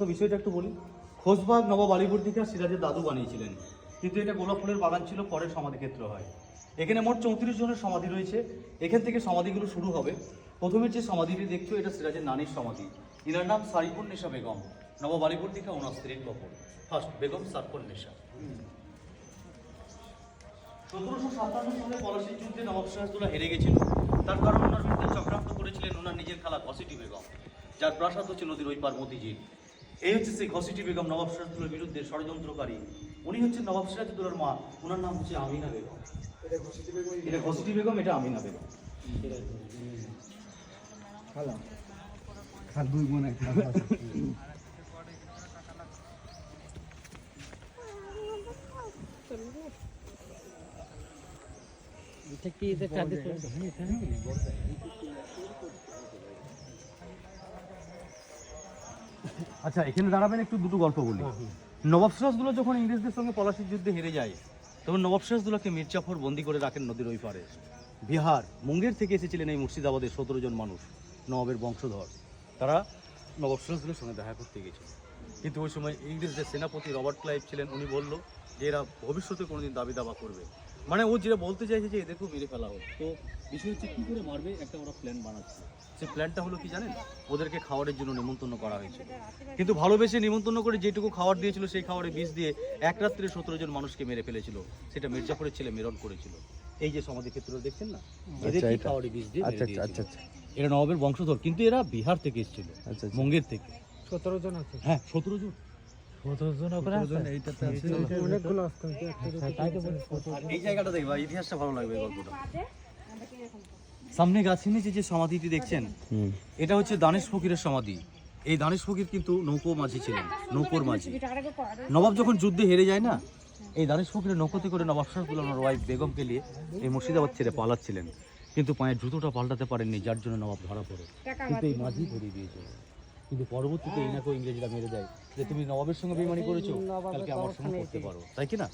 তো বিষয়টা একটু বলি। খোশবাগ নবাব আলীবর্দী সিরাজের দাদু বানিয়েছিলেন, কিন্তু এটা গোলাপ ফুলের বাগান ছিল, পরে সমাধিক্ষেত্র হয়। এখানে মোট 34 জনের সমাধি রয়েছে। এখান থেকে সমাধিগুলো শুরু হবে। প্রথমে যে সমাধিটি দেখছো এটা সিরাজের নানির সমাধি। ইনার নাম সারিফুন্নেসা বেগম। নবাব আলীবর্দী ওনার স্ত্রীর কপর। ফার্স্ট বেগম সারিফুন্নেসা। 1757 সালে পলাশীর যুদ্ধে নবাব সিরাজদৌল্লা হেরে গেছিল। তার কারণ ওনার বিরুদ্ধে চক্রান্ত করেছিলেন ওনার নিজের খালা ঘসিটি বেগম, যার প্রাসাদ হচ্ছে নদীর ওই পার মতিঝিল। এই হচ্ছে সেই ঘসিটি বেগম, নবাব সিরাজদৌল্লার বিরুদ্ধে ষড়যন্ত্রকারী। উনি হচ্ছেন নবাব সিরাজদৌল্লার মা, ওনার নাম হচ্ছে আমিনা বেগম। এটা ঘসিটি বেগম, এটা আমিনা বেগম। আচ্ছা, এখানে দাঁড়াবেন, একটু দুটো গল্প বলি। নবাব সিরাজদৌল্লা যখন ইংরেজদের সঙ্গে পলাশীর যুদ্ধে হেরে যায়, তখন নবাব সিরাজদৌল্লাকে মীর জাফর বন্দি করে রাখেন নদীর ওই পারে। বিহার মুঙ্গের থেকে এসেছিলেন এই মুর্শিদাবাদের 17 জন মানুষ, নবাবের বংশধর। তারা নবাব সিরাজদৌল্লার সঙ্গে দেখা করতে গেছিল, কিন্তু ওই সময় ইংরেজদের সেনাপতি রবার্ট ক্লাইভ ছিলেন। উনি বললো যে এরা ভবিষ্যতে কোনোদিন দাবি দাবা করবে, মানে ও যেটা বলতে চাইছে যে এদেরকেও মেরে ফেলা হোক। তো বিষয় হচ্ছে কী করে মারবে, একটা ওরা প্ল্যান বানাচ্ছে। সেই প্ল্যানটা হলো কি জানেন, ওদেরকে খাবারের জন্য নিমন্ত্রণ করা হয়েছিল, কিন্তু ভালোবেসে নিমন্ত্রণ করে যেটুকু খাবার দিয়েছিল সেই খাবারে বিষ দিয়ে এক রাত্রে 17 জন মানুষকে মেরে ফেলেছিল। সেটা মির্জাফরের ছেলে মেরন করেছিল। এই যে সমাধি ক্ষেত্র দেখছেন না, এদেরকে খাবারে বিষ দিয়ে মেরে দিয়েছিল। এরা নবাবের বংশধর, কিন্তু এরা বিহার থেকে এসেছিল, মুঙ্গের থেকে। 17 জন আছে। হ্যাঁ, 17 জন। এই জায়গাটা দেখবা, ইতিহাসটা ভালো লাগবে গল্পটা। সামনে গাছের নিচে যে সমাধিটি দেখছেন, এটা হচ্ছে দানেশ ফকিরের সমাধি। এই দানেশ ফকির কিন্তু নৌকো মাঝি ছিলেন, নৌকোর মাঝি। নবাব যখন যুদ্ধে হেরে যায় না, এই দানেশ ফকিরের নৌকোতে করে নবাব সিরাজদৌল্লা ওনার ওয়াইফ বেগমকে নিয়ে এই মুর্শিদাবাদ ছেড়ে পালাচ্ছিলেন, কিন্তু পায়ের জুতোটা পাল্টাতে পারেননি, যার জন্য নবাব ধরা পড়ে। কিন্তু এই মাঝি ধরিয়ে দিয়েছিল। কিন্তু পরবর্তীতে ইনাকেও ইংরেজরা মেরে দেয় যে তুমি নবাবের সঙ্গে বেইমানি করেছো, কালকে আমার সঙ্গে করতে পারো, তাই কি না?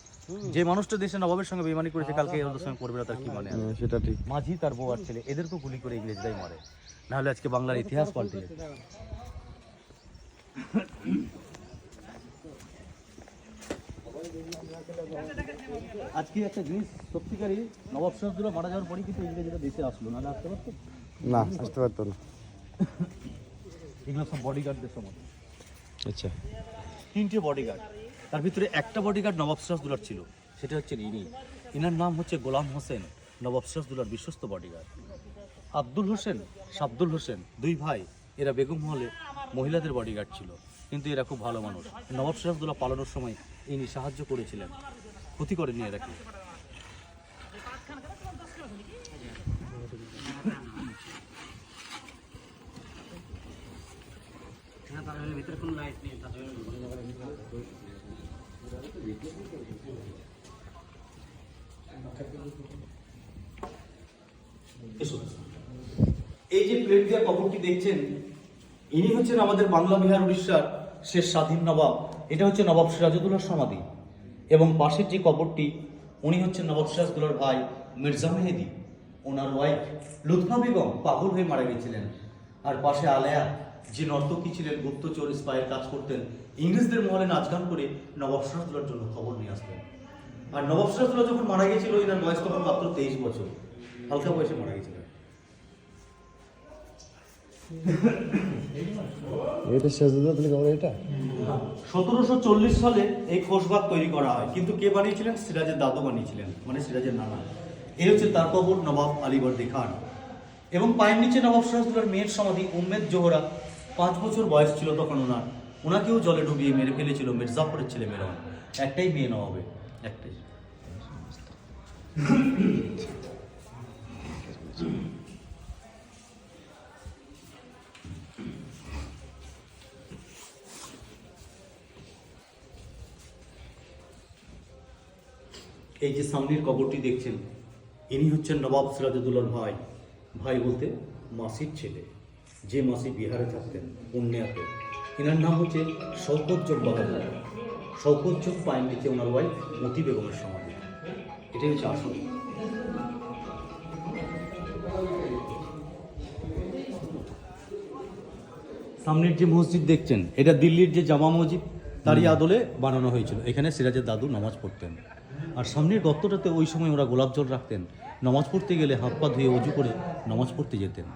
যে মানুষটা দেশে নবাবের সঙ্গে বেইমানি করেছে, কালকে ওদের সঙ্গে করবে না, তার কি মানে? সেটা ঠিক। মাঝি, তার বউ আর ছেলে, এদেরকেও গুলি করে ইংরেজরাই মারে, নাহলে আজকে বাংলার ইতিহাস পাল্টে যেত। আজকে একটা জিনিস সত্যিকারই, নবাব সিরাজদৌল্লা মারা যাওয়ার পরই কিন্তু ইংরেজরা দেশে আসলো, নাহলে আসতে পারতো না, আসতে পারতো না। এগুলো সব বডিগার্ডদের সময়। আচ্ছা, 3টে বডিগার্ড, তার ভিতরে একটা বডিগার্ড নবাব সিরাজদৌল্লার ছিল, সেটা হচ্ছে ইনি। ইনার নাম হচ্ছে গোলাম হোসেন, নবাব সিরাজদৌল্লার বিশ্বস্ত বডিগার্ড। আব্দুল হোসেন, শাব্দুল হোসেন, 2 ভাই, এরা বেগম মহলে মহিলাদের বডিগার্ড ছিল, কিন্তু এরা খুব ভালো মানুষ। নবাব সিরাজদৌল্লা পালানোর সময় ইনি সাহায্য করেছিলেন, ক্ষতি করেননি এরাকে। এই যে প্লেট দেওয়া কবরটি দেখছেন, ইনি হচ্ছেন আমাদের বাংলা বিহার উড়িষ্যার শেষ স্বাধীন নবাব। এটা হচ্ছে নবাব সিরাজউদ্দৌলার সমাধি। এবং পাশের যে কবরটি, উনি হচ্ছেন নবাব সিরাজউদ্দৌলার ভাই মির্জা মেহেদি। ওনার ওয়াইফ লুৎফা বেগম পাগল হয়ে মারা গেছিলেন। আর পাশে আলেয়া, যে নর্তকী ছিলেন, গুপ্তচর স্পাইয়ের কাজ করতেন, ইংরেজদের মহলে নাচ গান করে নবাব সিরাজউদ্দৌলার জন্য খবর নিয়ে আসতেন। আর নবাব সিরাজউদ্দৌলা যখন মারা গেছিল, এনার বয়স তখন মাত্র 23 বছর, হালকা বয়সে মারা গেছিলেন। এটা সিরাজউদ্দৌলা কবর। এটা 1740 সালে এই খোশবাগ তৈরি করা হয়, কিন্তু কে বানিয়েছিলেন? সিরাজের দাদু বানিয়েছিলেন, মানে সিরাজের নানা। এই হচ্ছে তার কবর, নবাব আলীবর্দী খান। এবং পায়ের নিচে নবাব সিরাজদৌল্লার মেয়ের সমাধি উম্মেদ জোহরা। 5 বছর বয়স ছিল তখন ওনাকেও জলে ডুবিয়ে মেরে ফেলেছিল মির্জাফরের ছেলে মেরন। একটাই মেয়ে নবাবে, একটাই। এই যে সামনের কবরটি দেখছেন, ইনি হচ্ছেন নবাব সিরাজউদ্দৌলার ভাই। ভাই বলতে মাসির ছেলে, যে মাসি বিহারে থাকতেন, পূর্ণিয়াতে। এনার নাম হচ্ছে শওকত জোগ বাহাদুর। শওকত জোগ পায়ের নিচে ওনার ওয়াইফ মতি বেগমের সমাধি। এটাই হচ্ছে আসল। সামনের যে মসজিদ দেখছেন এটা দিল্লির যে জামা মসজিদ তারই আদলে বানানো হয়েছিল। এখানে সিরাজের দাদু নামাজ পড়তেন। আর সামনের গর্তটাতে ওই সময় ওরা গোলাপ জল রাখতেন, নামাজ পড়তে গেলে হাত পা ধুয়ে অজু করে নামাজ পড়তে যেতেন।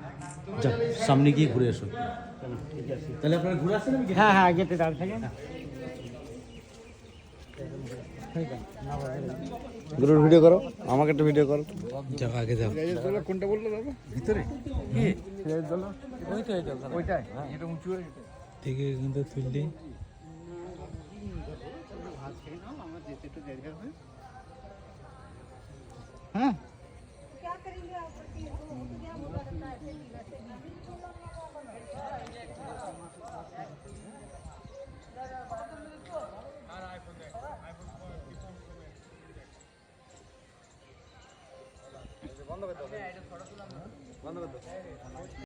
যাক, সামনে গিয়ে ঘুরে এসো। তাহলে আপনারা ঘুরে আসেন। হ্যাঁ হ্যাঁ গেটে দাঁড় থাকে। গ্রুপ ভিডিও করো, আমাকে একটা ভিডিও করো। যাও আগে যাও। কোনটা বললো দাদা? ভিতরে ওইটাই এটা উঁচু থেকে কিন্তু তুললি। হ্যাঁ क्या करेंगे आप वो तो क्या बोला रहता है ऐसे नहीं वैसे